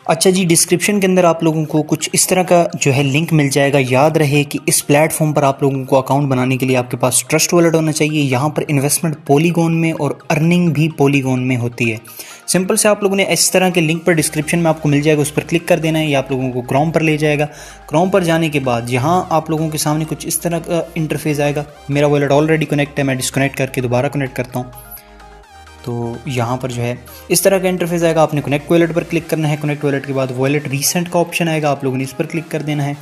अच्छा जी, डिस्क्रिप्शन के अंदर आप लोगों को कुछ इस तरह का जो है लिंक मिल जाएगा। याद रहे कि इस प्लेटफॉर्म पर आप लोगों को अकाउंट बनाने के लिए आपके पास ट्रस्ट वॉलेट होना चाहिए। यहाँ पर इन्वेस्टमेंट पॉलीगॉन में और अर्निंग भी पॉलीगॉन में होती है। सिंपल से आप लोगों ने इस तरह के लिंक पर डिस्क्रिप्शन में आपको मिल जाएगा, उस पर क्लिक कर देना है। ये आप लोगों को क्रोम पर ले जाएगा। क्रोम पर जाने के बाद यहाँ आप लोगों के सामने कुछ इस तरह का इंटरफेस आएगा। मेरा वॉलेट ऑलरेडी कनेक्ट है, मैं डिस्कनेक्ट करके दोबारा कनेक्ट करता हूँ। तो यहाँ पर जो है इस तरह का इंटरफेस आएगा। आपने कनेक्ट वॉलेट पर क्लिक करना है। कनेक्ट वॉलेट के बाद वॉलेट रीसेंट का ऑप्शन आएगा, आप लोगों ने इस पर क्लिक कर देना है।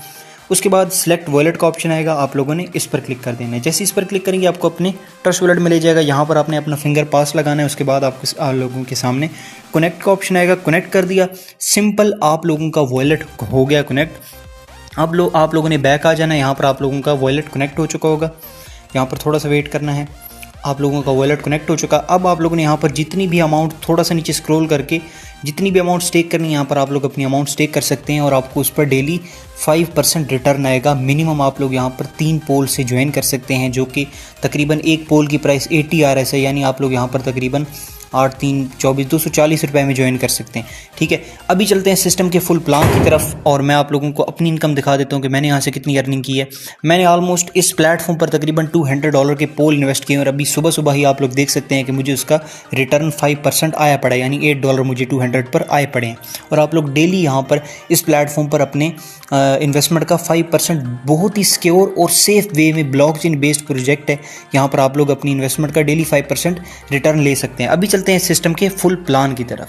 उसके बाद सिलेक्ट वॉलेट का ऑप्शन आएगा, आप लोगों ने इस पर क्लिक कर देना है। जैसे इस पर क्लिक करेंगे आपको अपने ट्रस्ट वॉलेट में ले जाएगा। यहाँ पर आपने अपना फिंगर पास लगाना है। उसके बाद आपको आप लोगों के सामने कनेक्ट का ऑप्शन आएगा। कनेक्ट कर दिया, सिंपल आप लोगों का वॉलेट हो गया कनेक्ट। अब आप लोगों ने बैक आ जाना है। यहाँ पर आप लोगों का वॉलेट कनेक्ट हो चुका होगा। यहाँ पर थोड़ा सा वेट करना है। आप लोगों का वॉलेट कनेक्ट हो चुका। अब आप लोगों ने यहाँ पर जितनी भी अमाउंट, थोड़ा सा नीचे स्क्रॉल करके जितनी भी अमाउंट स्टेक करनी है, यहाँ पर आप लोग अपनी अमाउंट स्टेक कर सकते हैं और आपको उस पर डेली 5% रिटर्न आएगा। मिनिमम आप लोग यहाँ पर 3 पोल से ज्वाइन कर सकते हैं, जो कि तकरीबन एक पोल की प्राइस 80 RS है। यानी आप लोग यहाँ पर तकरीबन 8 3 24 240 रुपये में ज्वाइन कर सकते हैं। ठीक है, अभी चलते हैं सिस्टम के फुल प्लान की तरफ और मैं आप लोगों को अपनी इनकम दिखा देता हूँ कि मैंने यहाँ से कितनी अर्निंग की है। मैंने ऑलमोस्ट इस प्लेटफॉर्म पर तकरीबन $200 के पोल इन्वेस्ट किए और अभी सुबह सुबह ही आप लोग देख सकते हैं कि मुझे उसका रिटर्न 5% आया पड़ा, यानी $8 मुझे 200 पर आए पड़े हैं। और आप लोग डेली यहाँ पर इस प्लेटफॉर्म पर अपने इन्वेस्टमेंट का 5% बहुत ही सिक्योर और सेफ वे में ब्लॉकचेन बेस्ड प्रोजेक्ट है। यहाँ पर आप लोग अपनी इन्वेस्टमेंट का डेली 5% रिटर्न ले सकते हैं। अभी चलते हैं सिस्टम के फुल प्लान की तरफ।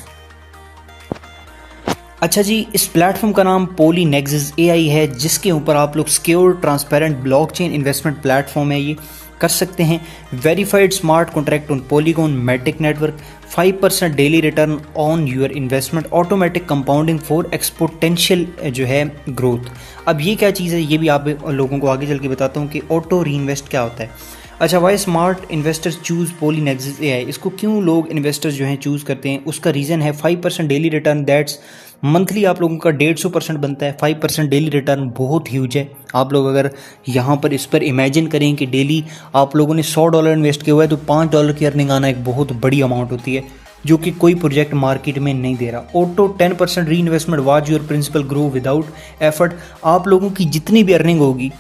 अच्छा जी, इस प्लेटफॉर्म का नाम पोलीनेक्सिस AI है, जिसके ऊपर आप लोग secure transparent blockchain investment platform है, ये कर सकते हैं। Verified smart contract on Polygon Matic network, 5% daily return on your investment, automatic compounding for exponential जो है ग्रोथ। अब ये क्या चीज़ है, ये भी आप लोगों को आगे चल के बताता हूँ कि ऑटो री इन्वेस्ट क्या होता है। अच्छा, why smart investors choose Polynexis AI, इसको क्यों लोग इन्वेस्टर्स जो हैं चूज़ करते हैं, उसका रीज़न है 5% डेली रिटर्न। दैट्स मंथली आप लोगों का 150% बनता है। 5% डेली रिटर्न बहुत ह्यूज है। आप लोग अगर यहाँ पर इस पर इमेजिन करें कि डेली आप लोगों ने $100 इन्वेस्ट किया हुआ है, तो $5 की अर्निंग आना एक बहुत बड़ी अमाउंट होती है, जो कि कोई प्रोजेक्ट मार्केट में नहीं दे रहा। Auto 10% reinvestment, watch your principal grow without effort. आप लोगों की जितनी भी अर्निंग होगी,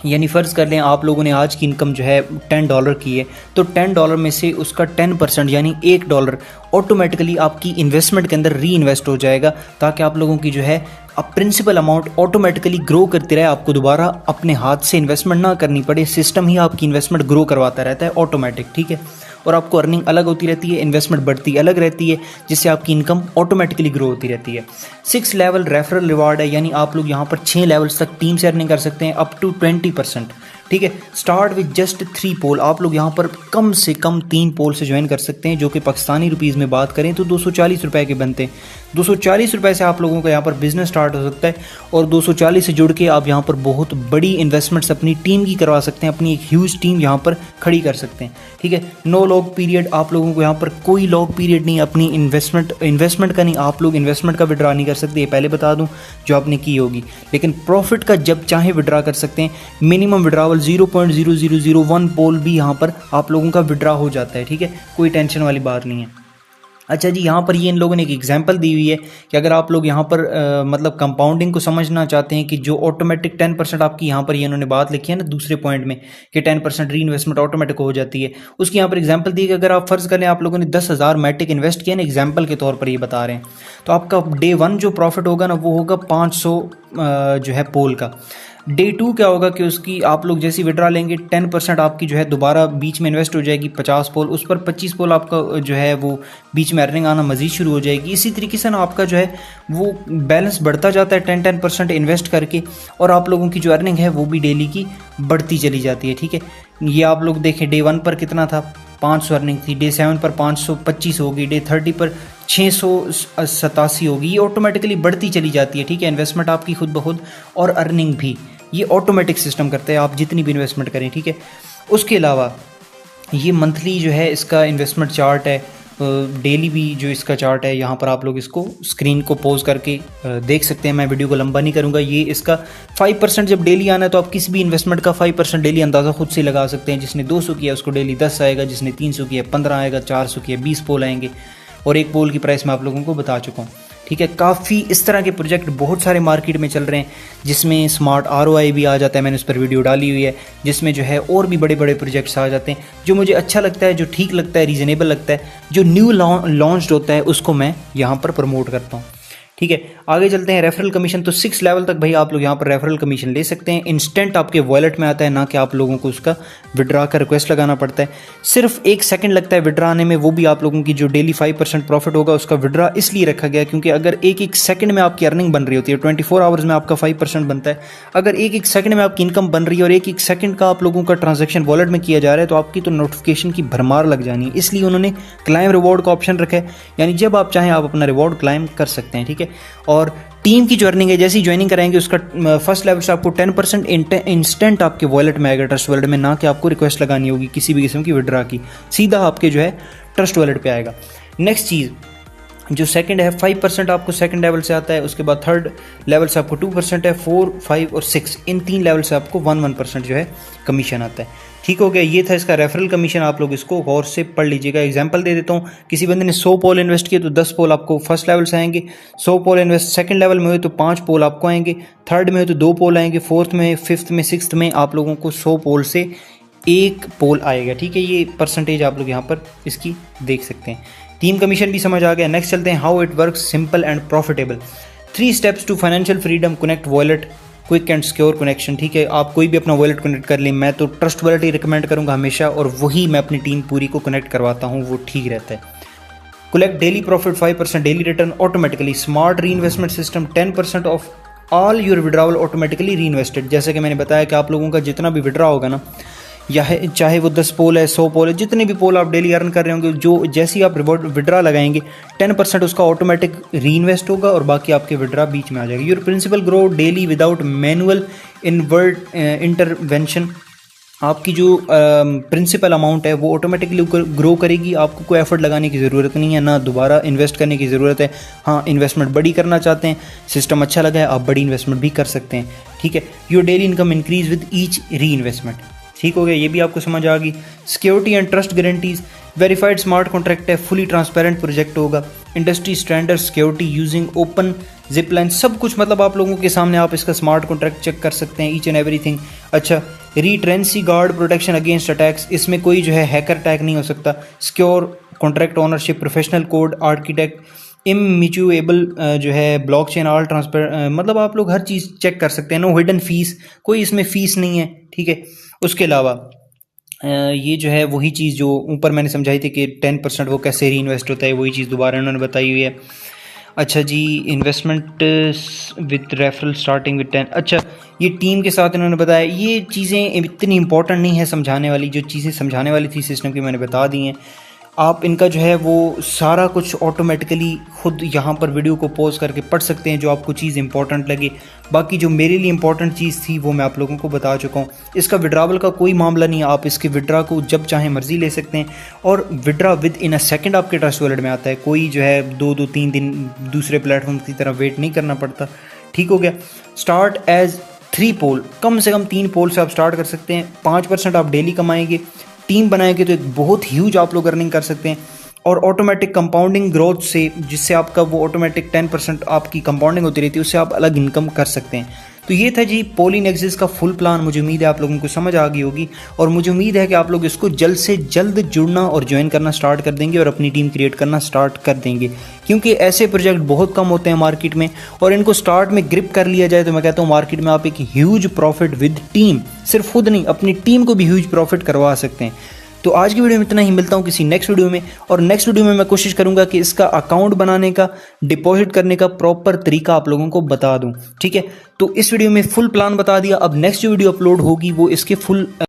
यानी फ़र्ज़ कर लें आप लोगों ने आज की इनकम जो है $10 की है, तो $10 में से उसका 10% यानी $1 ऑटोमेटिकली आपकी इन्वेस्टमेंट के अंदर री इन्वेस्ट हो जाएगा, ताकि आप लोगों की जो है अब प्रिंसिपल अमाउंट ऑटोमेटिकली ग्रो करती रहे। आपको दोबारा अपने हाथ से इन्वेस्टमेंट ना करनी पड़े, सिस्टम ही आपकी इन्वेस्टमेंट ग्रो करवाता रहता है ऑटोमेटिक। ठीक है, और आपको अर्निंग अलग होती रहती है, इन्वेस्टमेंट बढ़ती अलग रहती है, जिससे आपकी इनकम ऑटोमेटिकली ग्रो होती रहती है। 6 लेवल रेफरल रिवार्ड है, यानी आप लोग यहाँ पर 6 लेवल्स तक टीम से अर्निंग कर सकते हैं अप टू 20%। ठीक है, स्टार्ट विद जस्ट 3 पोल। आप लोग यहाँ पर कम से कम 3 पोल से ज्वाइन कर सकते हैं, जो कि पाकिस्तानी रुपीज़ में बात करें तो 240 रुपये के बनते हैं। 240 रुपये से आप लोगों का यहाँ पर बिजनेस स्टार्ट हो सकता है और 240 से जुड़ के आप यहाँ पर बहुत बड़ी इन्वेस्टमेंट्स अपनी टीम की करवा सकते हैं, अपनी एक ह्यूज टीम यहाँ पर खड़ी कर सकते हैं। ठीक है, नो लॉक पीरियड, आप लोगों को यहाँ पर कोई लॉक पीरियड नहीं, अपनी इन्वेस्टमेंट का नहीं, आप लोग इन्वेस्टमेंट का विड्रा नहीं कर सकते, ये पहले बता दूँ, जो आपने की होगी। लेकिन प्रॉफिट का जब चाहे विड्रा कर सकते हैं। मिनिमम विड्रावल 0.0001 पोल भी यहाँ पर आप लोगों का विड्रा हो जाता है। ठीक है, कोई टेंशन वाली बात नहीं है। अच्छा जी, यहाँ पर ये इन लोगों ने एक एग्जांपल दी हुई है कि अगर आप लोग यहाँ पर मतलब कंपाउंडिंग को समझना चाहते हैं कि जो ऑटोमेटिक 10% आपकी यहाँ पर ये इन्होंने बात लिखी है ना दूसरे पॉइंट में कि 10% री इन्वेस्टमेंट ऑटोमेटिक हो जाती है, उसकी यहाँ पर एग्जांपल दी है कि अगर आप फर्ज करें आप लोगों ने 10,000 मैटिक इन्वेस्ट किया ना, एग्जाम्पल के तौर पर ये बता रहे हैं, तो आपका डे 1 जो प्रॉफिट होगा ना वो होगा 500 जो है पोल का। डे 2 क्या होगा कि उसकी आप लोग जैसी विड्रा लेंगे 10% आपकी जो है दोबारा बीच में इन्वेस्ट हो जाएगी 50 पोल, उस पर 25 पोल आपका जो है वो बीच में अर्निंग आना मज़ीद शुरू हो जाएगी। इसी तरीके से ना आपका जो है वो बैलेंस बढ़ता जाता है 10% इन्वेस्ट करके, और आप लोगों की जो अर्निंग है वो भी डेली की बढ़ती चली जाती है। ठीक है, ये आप लोग देखें डे 1 पर कितना था, 500 अर्निंग थी, डे 7 पर 525 होगी, डे 30 पर 687 होगी। ये ऑटोमेटिकली बढ़ती चली जाती है। ठीक है, इन्वेस्टमेंट आपकी खुद ब खुद और अर्निंग भी ये ऑटोमेटिक सिस्टम करता है, आप जितनी भी इन्वेस्टमेंट करें। ठीक है, उसके अलावा ये मंथली जो है इसका इन्वेस्टमेंट चार्ट है, डेली भी जो इसका चार्ट है यहाँ पर आप लोग इसको स्क्रीन को पॉज करके देख सकते हैं। मैं वीडियो को लंबा नहीं करूँगा। ये इसका 5% जब डेली आना है तो आप किसी भी इन्वेस्टमेंट का 5% डेली अंदाज़ा खुद से लगा सकते हैं। जिसने 200 किया उसको डेली 10 आएगा, जिसने 300 किया 15 आएगा, 400 किया 20 पोल आएंगे, और एक पोल की प्राइस मैं आप लोगों को बता चुका हूँ। ठीक है, काफ़ी इस तरह के प्रोजेक्ट बहुत सारे मार्केट में चल रहे हैं, जिसमें स्मार्ट ROI भी आ जाता है, मैंने उस पर वीडियो डाली हुई है, जिसमें जो है और भी बड़े बड़े प्रोजेक्ट्स आ जाते हैं। जो मुझे अच्छा लगता है, जो ठीक लगता है, रीज़नेबल लगता है, जो न्यू लॉन्च्ड होता है, उसको मैं यहाँ पर प्रमोट करता हूँ। ठीक है, आगे चलते हैं। रेफरल कमीशन, तो 6 लेवल तक भाई आप लोग यहाँ पर रेफरल कमीशन ले सकते हैं। इंस्टेंट आपके वॉलेट में आता है, ना कि आप लोगों को उसका विड्रा का रिक्वेस्ट लगाना पड़ता है। सिर्फ 1 सेकंड लगता है विड्रा आने में, वो भी आप लोगों की जो डेली 5% प्रॉफिट होगा उसका विड्रा इसलिए रखा गया क्योंकि अगर एक सेकंड में आपकी अर्निंग बन रही होती है, 24 आवर्स में आपका 5% बनता है, अगर एक सेकंड में आपकी इनकम बन रही है और एक सेकंड का आप लोगों का ट्रांजेक्शन वॉलेट में किया जा रहा है, तो आपकी तो नोटिफिकेशन की भरमार लग जानी है। इसलिए उन्होंने क्लाइम रिवॉर्ड का ऑप्शन रखा है, यानी जब आप चाहें आप अपना रिवॉर्ड क्लाइम कर सकते हैं। ठीक है, और टीम की जो अर्निंग है, जैसी ज्वाइनिंग कराएंगे उसका फर्स्ट लेवल से आपको 10% इंस्टेंट आपके वॉलेट में आएगा, ट्रस्ट वॉलेट में, ना कि आपको रिक्वेस्ट लगानी होगी किसी भी किस्म की विड्रा की, सीधा आपके जो है ट्रस्ट वॉलेट पे आएगा। नेक्स्ट चीज़ जो सेकंड है, 5% आपको सेकंड लेवल से आता है, उसके बाद थर्ड लेवल से आपको 2% है, 4, 5 और 6 इन 3 लेवल से आपको 1% जो है कमीशन आता है। ठीक हो गया, ये था इसका रेफरल कमीशन। आप लोग इसको गौर से पढ़ लीजिएगा। एग्जांपल दे देता हूँ, किसी बंदे ने 100 पोल इन्वेस्ट किए तो 10 पोल आपको फर्स्ट लेवल से आएंगे, 100 पोल इन्वेस्ट सेकंड लेवल में हुए तो 5 पोल आपको आएंगे, थर्ड में हुए तो 2 पोल आएंगे, फोर्थ में, फिफ्थ में, सिक्स्थ में आप लोगों को 100 पोल से 1 पोल आएगा। ठीक है, ये परसेंटेज आप लोग यहाँ पर इसकी देख सकते हैं। टीम कमीशन भी समझ आ गया। नेक्स्ट चलते हैं, how it works, simple and profitable. 3 steps to financial freedom, connect wallet, quick and secure connection. ठीक है, आप कोई भी अपना वॉलेट कनेक्ट कर लें, मैं तो ट्रस्ट वॉलेट ही रिकमेंड करूंगा हमेशा, और वही मैं अपनी टीम पूरी को कनेक्ट करवाता हूं, वो ठीक रहता है। Collect daily profit, 5% daily return automatically. Smart reinvestment system, 10% of all your withdrawal automatically reinvested. जैसे कि मैंने बताया कि आप लोगों का जितना भी विड्रॉ होगा ना, या चाहे वो 10 पोल है, 100 पोल है, जितने भी पोल आप डेली अर्न कर रहे होंगे, जो जैसे ही आप रिवॉर्ड विड्रा लगाएंगे 10% उसका ऑटोमेटिक री इन्वेस्ट होगा और बाकी आपके विड्रा बीच में आ जाएगा। Your principal grow daily without manual intervention. आपकी जो प्रिंसिपल अमाउंट है वो ऑटोमेटिकली ग्रो करेगी, आपको कोई एफर्ट लगाने की ज़रूरत नहीं है, ना दोबारा इन्वेस्ट करने की ज़रूरत है। हाँ, इन्वेस्टमेंट बड़ी करना चाहते हैं, सिस्टम अच्छा लगा है, आप बड़ी इन्वेस्टमेंट भी कर सकते हैं। ठीक है, your daily income increase with each री इन्वेस्टमेंट। ठीक हो गया, ये भी आपको समझ आ गई। Security and trust guarantees, verified smart contract है, फुली ट्रांसपेरेंट प्रोजेक्ट होगा, industry standard security using open zip line, सब कुछ मतलब आप लोगों के सामने आप इसका स्मार्ट कॉन्ट्रैक्ट चेक कर सकते हैं, ईच एंड एवरीथिंग। अच्छा, रीट्रेंसी गार्ड, प्रोटेक्शन अगेंस्ट अटैक्स, इसमें कोई जो है हैकर अटैक नहीं हो सकता। Secure contract ownership, professional code architect, immutable जो है ब्लॉकचेन, ऑल ट्रांसपेरेंट, मतलब आप लोग हर चीज़ चेक कर सकते हैं। नो हिडन फीस, कोई इसमें फीस नहीं है। ठीक है, उसके अलावा ये जो है वही चीज़ जो ऊपर मैंने समझाई थी कि 10% वो कैसे री इन्वेस्ट होता है, वही चीज़ दोबारा उन्होंने बताई हुई है। अच्छा जी, investment with referral starting with 10। अच्छा, ये टीम के साथ इन्होंने बताया, ये चीज़ें इतनी इंपॉर्टेंट नहीं है समझाने वाली, जो चीज़ें समझाने वाली थी सिस्टम की मैंने बता दी हैं। आप इनका जो है वो सारा कुछ ऑटोमेटिकली खुद यहाँ पर वीडियो को पॉज करके पढ़ सकते हैं, जो आपको चीज़ इंपॉर्टेंट लगे। बाकी जो मेरे लिए इंपॉर्टेंट चीज़ थी वो मैं आप लोगों को बता चुका हूँ। इसका विड्रावल का कोई मामला नहीं है, आप इसके विड्रा को जब चाहें मर्जी ले सकते हैं, और withdraw with in a second आपके ट्रस्ट वॉलेट में आता है। कोई जो है 2-3 दिन दूसरे प्लेटफॉर्म की तरह वेट नहीं करना पड़ता। ठीक हो गया। स्टार्ट एज 3 पोल, कम से कम 3 पोल से आप स्टार्ट कर सकते हैं। 5% आप डेली कमाएंगे, टीम बनाएंगे तो एक बहुत ह्यूज आप लोग अर्निंग कर सकते हैं। और ऑटोमेटिक कंपाउंडिंग ग्रोथ से, जिससे आपका वो ऑटोमेटिक 10% आपकी कंपाउंडिंग होती रहती है, उससे आप अलग इनकम कर सकते हैं। तो ये था जी पॉलीनेक्सिस का फुल प्लान। मुझे उम्मीद है आप लोगों को समझ आ गई होगी, और मुझे उम्मीद है कि आप लोग इसको जल्द से जल्द जुड़ना और ज्वाइन करना स्टार्ट कर देंगे और अपनी टीम क्रिएट करना स्टार्ट कर देंगे, क्योंकि ऐसे प्रोजेक्ट बहुत कम होते हैं मार्केट में, और इनको स्टार्ट में ग्रिप कर लिया जाए तो मैं कहता हूँ मार्केट में आप एक ह्यूज प्रॉफिट विद टीम, सिर्फ खुद नहीं अपनी टीम को भी ह्यूज प्रॉफिट करवा सकते हैं। तो आज की वीडियो में इतना ही, मिलता हूँ किसी नेक्स्ट वीडियो में, और नेक्स्ट वीडियो में मैं कोशिश करूंगा कि इसका अकाउंट बनाने का, डिपॉजिट करने का प्रॉपर तरीका आप लोगों को बता दूं। ठीक है, तो इस वीडियो में फुल प्लान बता दिया। अब नेक्स्ट जो वीडियो अपलोड होगी वो इसके फुल